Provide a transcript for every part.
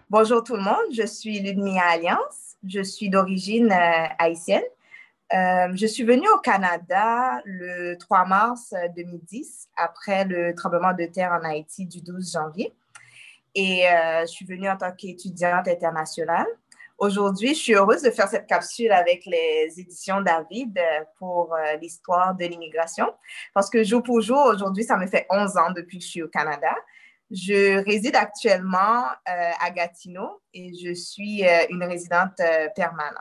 Bonjour tout le monde, je suis Ludmilla Alliance, je suis d'origine haïtienne. Je suis venue au Canada le 3 mars 2010, après le tremblement de terre en Haïti du 12 janvier. Et je suis venue en tant qu'étudiante internationale. Aujourd'hui, je suis heureuse de faire cette capsule avec les éditions David pour l'histoire de l'immigration, parce que jour pour jour, aujourd'hui, ça me fait 11 ans depuis que je suis au Canada. Je réside actuellement à Gatineau et je suis une résidente permanente.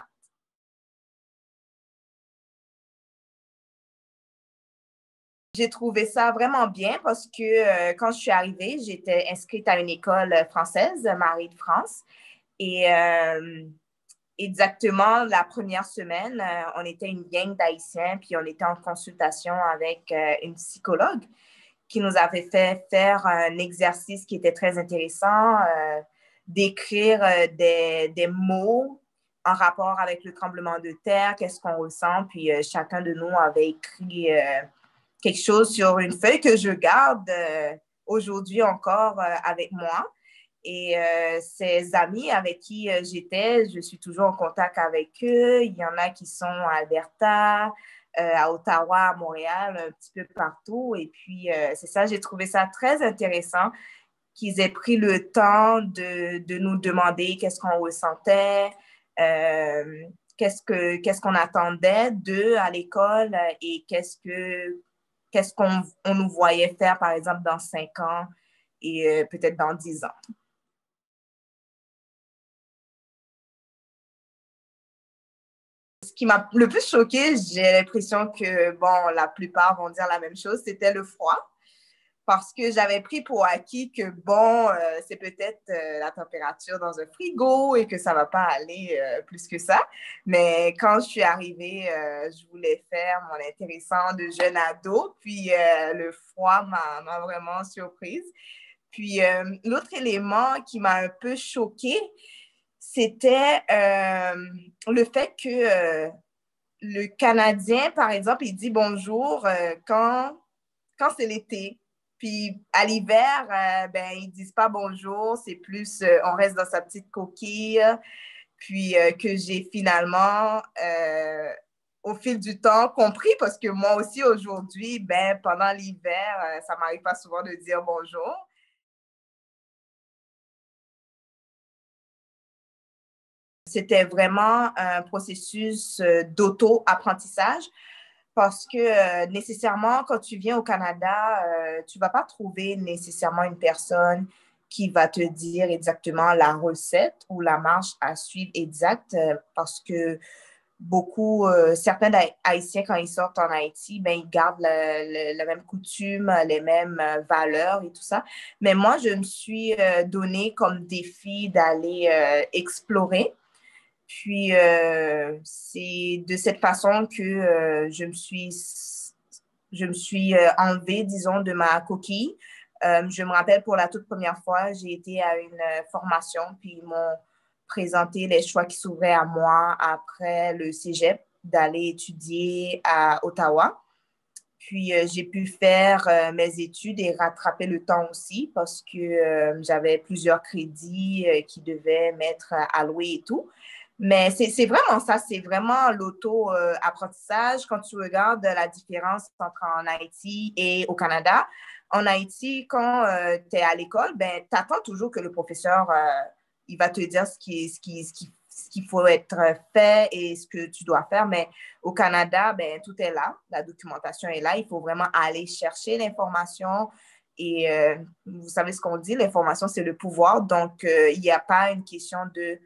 J'ai trouvé ça vraiment bien parce que quand je suis arrivée, j'étais inscrite à une école française, Marie de France. Et exactement la première semaine, on était une gang d'Haïtiens, puis on était en consultation avec une psychologue qui nous avait fait faire un exercice qui était très intéressant, d'écrire des mots en rapport avec le tremblement de terre, qu'est-ce qu'on ressent, puis chacun de nous avait écrit quelque chose sur une feuille que je garde aujourd'hui encore avec moi. Et ces amis avec qui j'étais, je suis toujours en contact avec eux. Il y en a qui sont à Alberta, à Ottawa, à Montréal, un petit peu partout. Et puis, c'est ça, j'ai trouvé ça très intéressant qu'ils aient pris le temps de nous demander qu'est-ce qu'on ressentait, qu'est-ce qu'on attendait d'eux à l'école et qu'est-ce qu'on on nous voyait faire, par exemple, dans 5 ans et peut-être dans 10 ans. Ce qui m'a le plus choqué, j'ai l'impression que, bon, la plupart vont dire la même chose, c'était le froid. Parce que j'avais pris pour acquis que, bon, c'est peut-être la température dans un frigo et que ça ne va pas aller plus que ça. Mais quand je suis arrivée, je voulais faire mon intéressant de jeune ado, puis le froid m'a vraiment surprise. Puis l'autre élément qui m'a un peu choquée, c'était le fait que le Canadien, par exemple, il dit bonjour quand c'est l'été. Puis à l'hiver, ben, ils disent pas bonjour, c'est plus on reste dans sa petite coquille. Puis que j'ai finalement, au fil du temps, compris parce que moi aussi aujourd'hui, ben, pendant l'hiver, ça m'arrive pas souvent de dire bonjour. C'était vraiment un processus d'auto-apprentissage parce que nécessairement, quand tu viens au Canada, tu ne vas pas trouver nécessairement une personne qui va te dire exactement la recette ou la marche à suivre exacte parce que certains Haïtiens, quand ils sortent en Haïti, ben, ils gardent la même coutume, les mêmes valeurs et tout ça. Mais moi, je me suis donné comme défi d'aller explorer puis, c'est de cette façon que je me suis enlevée, disons, de ma coquille. Je me rappelle pour la toute première fois, j'ai été à une formation, puis ils m'ont présenté les choix qui s'ouvraient à moi après le cégep, d'aller étudier à Ottawa. Puis, j'ai pu faire mes études et rattraper le temps aussi parce que j'avais plusieurs crédits qui devaient m'être alloués et tout. Mais c'est vraiment ça, c'est vraiment l'auto-apprentissage. Quand tu regardes la différence entre en Haïti et au Canada, en Haïti, quand tu es à l'école, ben, tu attends toujours que le professeur il va te dire ce qu'il faut être fait et ce que tu dois faire. Mais au Canada, ben, tout est là, la documentation est là. Il faut vraiment aller chercher l'information. Et vous savez ce qu'on dit, l'information, c'est le pouvoir. Donc, il n'y a pas une question de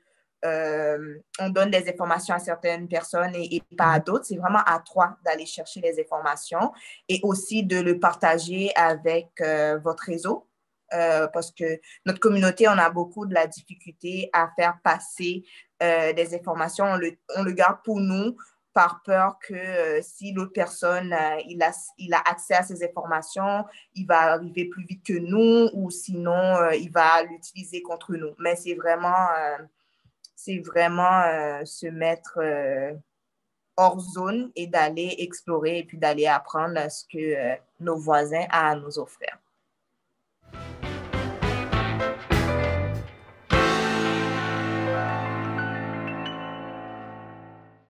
on donne des informations à certaines personnes et pas à d'autres. C'est vraiment à toi d'aller chercher les informations et aussi de le partager avec votre réseau. Parce que notre communauté, on a beaucoup de la difficulté à faire passer des informations. On le garde pour nous par peur que si l'autre personne il a accès à ces informations, il va arriver plus vite que nous ou sinon il va l'utiliser contre nous. Mais c'est vraiment se mettre hors zone et d'aller explorer et puis d'aller apprendre ce que nos voisins ont à nous offrir.